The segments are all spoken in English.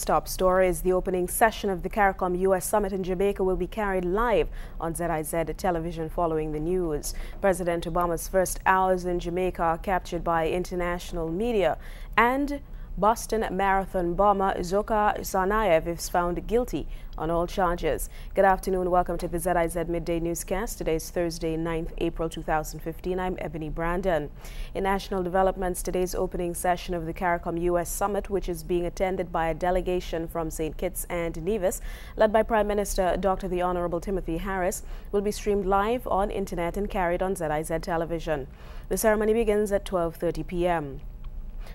top stories. The opening session of the CARICOM U.S. Summit in Jamaica will be carried live on ZIZ television following the news. President Obama's first hours in Jamaica are captured by international media, and Boston Marathon bomber Zoka Tsarnaev is found guilty on all charges. Good afternoon. Welcome to the ZIZ Midday Newscast. Today is Thursday, 9th April 2015. I'm Ebony Brandon. In national developments, today's opening session of the CARICOM U.S. Summit, which is being attended by a delegation from St. Kitts and Nevis, led by Prime Minister Dr. the Honorable Timothy Harris, will be streamed live on internet and carried on ZIZ television. The ceremony begins at 12:30 p.m.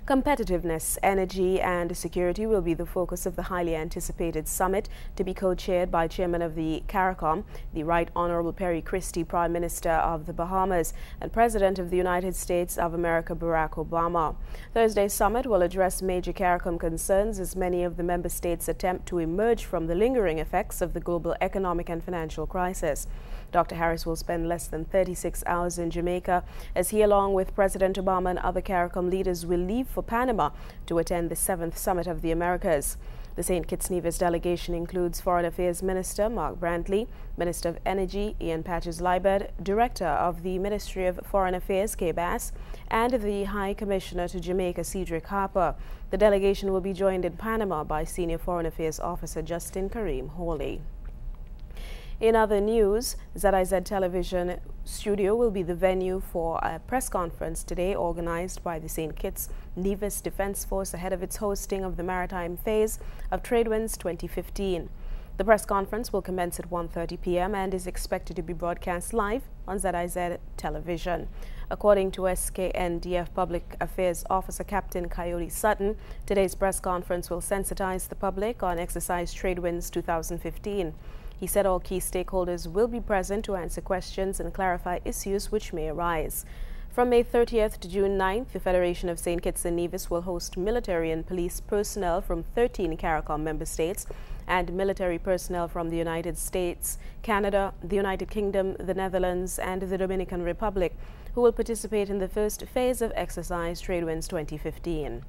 Competitiveness, energy and security will be the focus of the highly anticipated summit, to be co-chaired by Chairman of the CARICOM, the Right Honorable Perry Christie, Prime Minister of the Bahamas, and President of the United States of America, Barack Obama. Thursday's summit will address major CARICOM concerns as many of the member states attempt to emerge from the lingering effects of the global economic and financial crisis. Dr. Harris will spend less than 36 hours in Jamaica as he, along with President Obama and other CARICOM leaders, will leave for Panama to attend the 7th Summit of the Americas. The St. Kitts Nevis delegation includes Foreign Affairs Minister Mark Brantley, Minister of Energy Ian Patches-Liberd, Director of the Ministry of Foreign Affairs Kay Bass, and the High Commissioner to Jamaica Cedric Harper. The delegation will be joined in Panama by Senior Foreign Affairs Officer Justin Kareem Hawley. In other news, ZIZ Television Studio will be the venue for a press conference today organized by the St. Kitts Nevis Defense Force ahead of its hosting of the maritime phase of Tradewinds 2015. The press conference will commence at 1:30 p.m. and is expected to be broadcast live on ZIZ Television. According to SKNDF Public Affairs Officer Captain Coyote Sutton, today's press conference will sensitize the public on Exercise Tradewinds 2015. He said all key stakeholders will be present to answer questions and clarify issues which may arise. From May 30th to June 9th, the Federation of St. Kitts and Nevis will host military and police personnel from 13 CARICOM member states and military personnel from the United States, Canada, the United Kingdom, the Netherlands, and the Dominican Republic, who will participate in the first phase of Exercise Tradewinds 2015.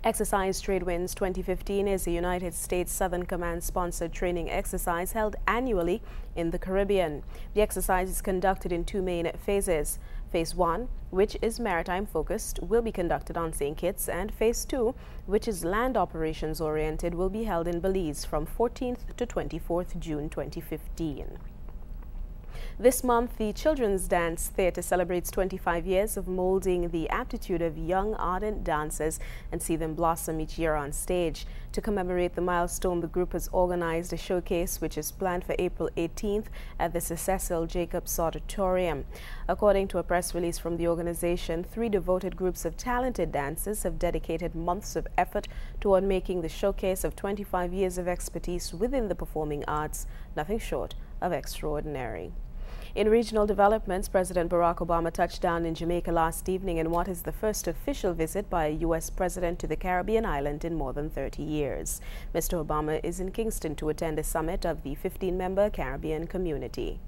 Exercise Tradewinds 2015 is a United States Southern Command-sponsored training exercise held annually in the Caribbean. The exercise is conducted in two main phases. Phase 1, which is maritime-focused, will be conducted on St. Kitts, and Phase 2, which is land operations-oriented, will be held in Belize from 14th to 24th June 2015. This month, the Children's Dance Theatre celebrates 25 years of molding the aptitude of young, ardent dancers and see them blossom each year on stage. To commemorate the milestone, the group has organized a showcase which is planned for April 18th at the Sir Cecil Jacobs Auditorium. According to a press release from the organization, 3 devoted groups of talented dancers have dedicated months of effort toward making the showcase of 25 years of expertise within the performing arts nothing short of extraordinary. In regional developments, President Barack Obama touched down in Jamaica last evening in what is the first official visit by a U.S. president to the Caribbean island in more than 30 years. Mr. Obama is in Kingston to attend a summit of the 15-member Caribbean community.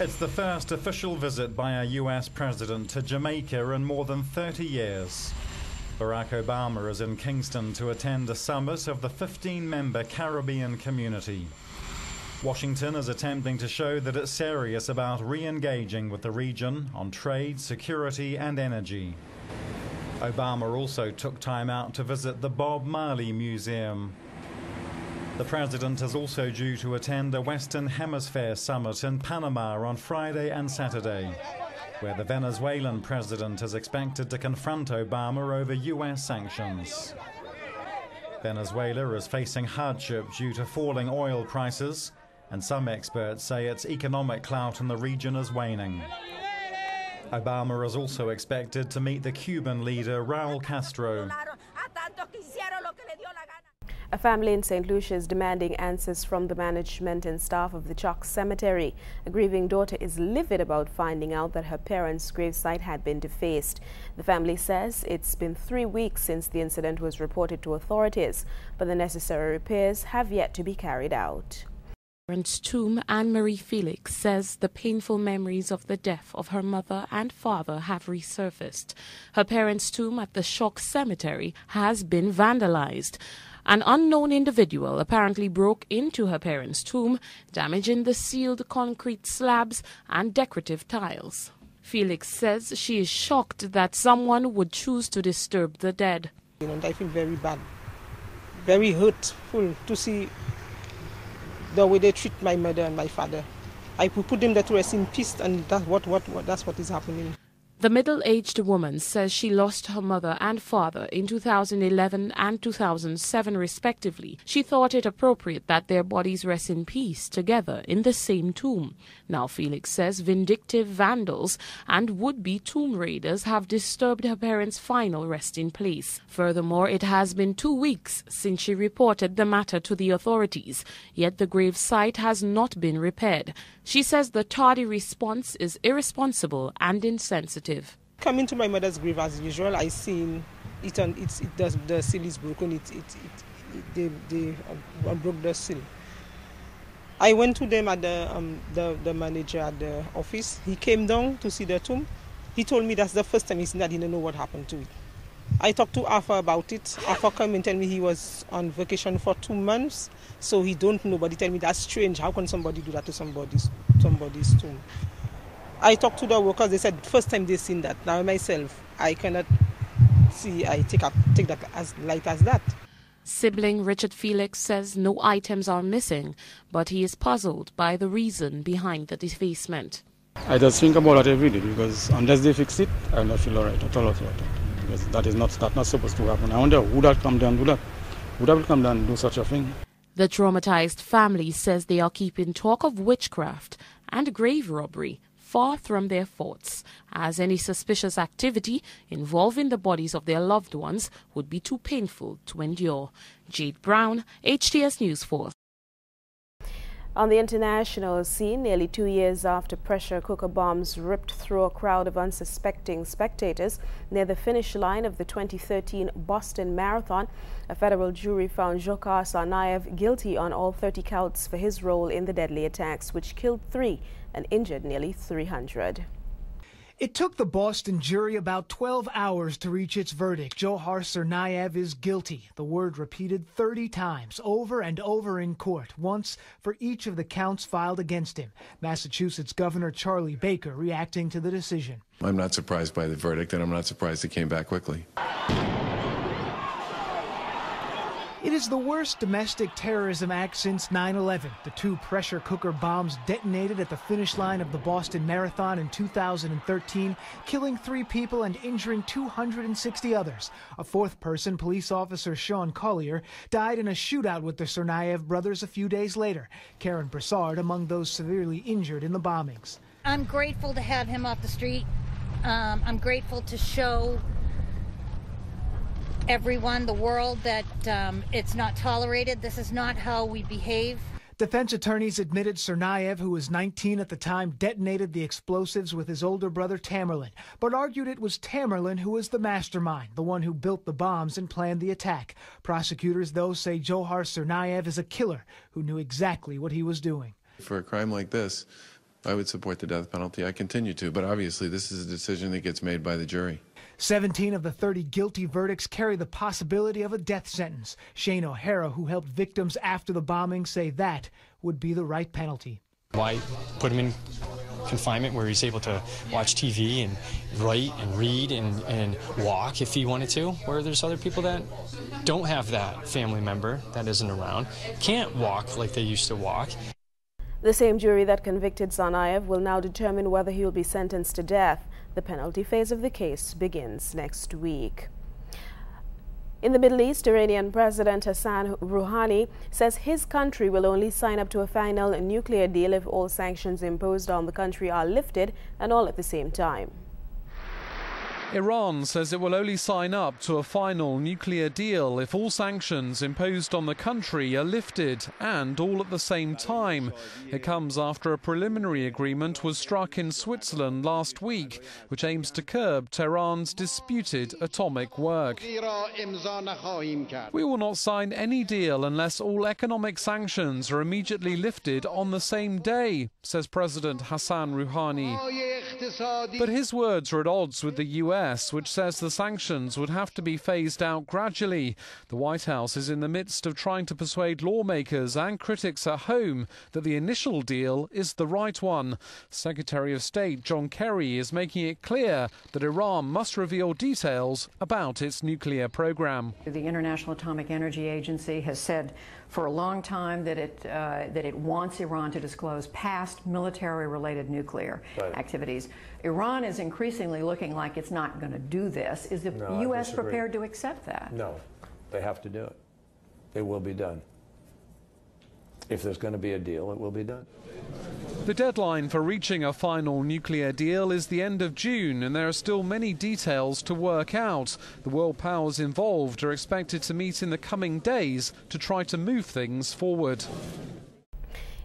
It's the first official visit by a U.S. president to Jamaica in more than 30 years. Barack Obama is in Kingston to attend a summit of the 15-member Caribbean community. Washington is attempting to show that it's serious about re-engaging with the region on trade, security and energy. Obama also took time out to visit the Bob Marley Museum. The president is also due to attend a Western Hemisphere summit in Panama on Friday and Saturday, where the Venezuelan president is expected to confront Obama over U.S. sanctions. Venezuela is facing hardship due to falling oil prices, and some experts say its economic clout in the region is waning. Obama is also expected to meet the Cuban leader Raul Castro. A family in St. Lucia is demanding answers from the management and staff of the Chalk Cemetery. A grieving daughter is livid about finding out that her parents' gravesite had been defaced. The family says it's been 3 weeks since the incident was reported to authorities, but the necessary repairs have yet to be carried out. Parents' tomb, Anne-Marie Felix, says the painful memories of the death of her mother and father have resurfaced. Her parents' tomb at the Chalk Cemetery has been vandalized. An unknown individual apparently broke into her parents' tomb, damaging the sealed concrete slabs and decorative tiles. Felix says she is shocked that someone would choose to disturb the dead. And I feel very bad, very hurtful to see the way they treat my mother and my father. I put them there to rest in peace, and that's what is happening. The middle-aged woman says she lost her mother and father in 2011 and 2007 respectively. She thought it appropriate that their bodies rest in peace together in the same tomb. Now Felix says vindictive vandals and would-be tomb raiders have disturbed her parents' final resting place. Furthermore, it has been 2 weeks since she reported the matter to the authorities, yet the grave site has not been repaired. She says the tardy response is irresponsible and insensitive. Coming to my mother's grave as usual, I seen it and the seal is broken. They broke the seal. I went to them at the manager at the office. He came down to see the tomb. He told me that's the first time he seen that he didn't know what happened to it. I talked to Arthur about it. Arthur came and tell me he was on vacation for 2 months, so he don't know. But he tell me that's strange. How can somebody do that to somebody's tomb? I talked to the workers. They said first time they seen that. Now myself, I cannot see. I take that as light as that. Sibling Richard Felix says no items are missing, but he is puzzled by the reason behind the defacement. I just think about it every day because unless they fix it, I'll not feel all right at all. Because that's not supposed to happen. I wonder who that come down and do that. Who that will come down and do such a thing? The traumatized family says they are keeping talk of witchcraft and grave robbery far from their thoughts, as any suspicious activity involving the bodies of their loved ones would be too painful to endure. Jade Brown, HTS News Force. On the international scene, nearly 2 years after pressure cooker bombs ripped through a crowd of unsuspecting spectators near the finish line of the 2013 Boston Marathon, a federal jury found Dzhokhar Tsarnaev guilty on all 30 counts for his role in the deadly attacks, which killed 3 and injured nearly 300. It took the Boston jury about 12 hours to reach its verdict. Dzhokhar Tsarnaev is guilty. The word repeated 30 times, over and over in court, once for each of the counts filed against him. Massachusetts Governor Charlie Baker reacting to the decision. I'm not surprised by the verdict, and I'm not surprised it came back quickly. It is the worst domestic terrorism act since 9/11. The 2 pressure cooker bombs detonated at the finish line of the Boston Marathon in 2013, killing 3 people and injuring 260 others. A 4th person, police officer Sean Collier, died in a shootout with the Tsarnaev brothers a few days later. Karen Broussard among those severely injured in the bombings. I'm grateful to have him off the street. I'm grateful to show everyone, the world, that it's not tolerated. This is not how we behave. Defense attorneys admitted Tsarnaev, who was 19 at the time, detonated the explosives with his older brother Tamerlan, but argued it was Tamerlan who was the mastermind, the one who built the bombs and planned the attack. Prosecutors, though, say Dzhokhar Tsarnaev is a killer who knew exactly what he was doing. For a crime like this, I would support the death penalty. I continue to, but obviously this is a decision that gets made by the jury. 17 of the 30 guilty verdicts carry the possibility of a death sentence. Shane O'Hara, who helped victims after the bombing, say that would be the right penalty. Why put him in confinement where he's able to watch TV and write and read and walk if he wanted to, where there's other people that don't have that family member that isn't around, can't walk like they used to walk. The same jury that convicted Tsarnaev will now determine whether he will be sentenced to death. The penalty phase of the case begins next week. In the Middle East, Iranian President Hassan Rouhani says his country will only sign up to a final nuclear deal if all sanctions imposed on the country are lifted, and all at the same time. Iran says it will only sign up to a final nuclear deal if all sanctions imposed on the country are lifted, and all at the same time. It comes after a preliminary agreement was struck in Switzerland last week, which aims to curb Tehran's disputed atomic work. We will not sign any deal unless all economic sanctions are immediately lifted on the same day, says President Hassan Rouhani. But his words are at odds with the US, which says the sanctions would have to be phased out gradually. The White House is in the midst of trying to persuade lawmakers and critics at home that the initial deal is the right one. Secretary of State John Kerry is making it clear that Iran must reveal details about its nuclear program. The International Atomic Energy Agency has said for a long time that it wants Iran to disclose past military-related nuclear activities. Iran is increasingly looking like it's not going to do this. Is the U.S. prepared to accept that? No, they have to do it. It will be done. If there's going to be a deal, it will be done. The deadline for reaching a final nuclear deal is the end of June, and there are still many details to work out. The world powers involved are expected to meet in the coming days to try to move things forward.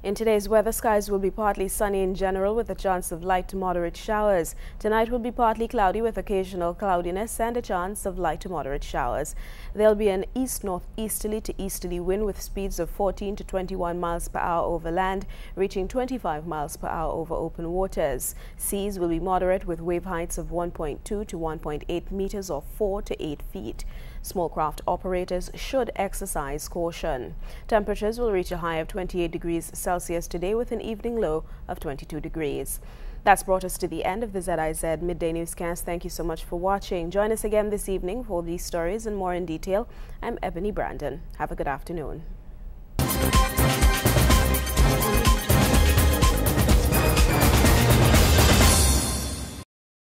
In today's weather, skies will be partly sunny in general with a chance of light to moderate showers. Tonight will be partly cloudy with occasional cloudiness and a chance of light to moderate showers. There'll be an east-northeasterly to easterly wind with speeds of 14 to 21 miles per hour over land, reaching 25 miles per hour over open waters. Seas will be moderate with wave heights of 1.2 to 1.8 meters or 4 to 8 feet. Small craft operators should exercise caution. Temperatures will reach a high of 28 degrees Celsius today with an evening low of 22 degrees. That's brought us to the end of the ZIZ Midday Newscast. Thank you so much for watching. Join us again this evening for these stories and more in detail. I'm Ebony Brandon. Have a good afternoon.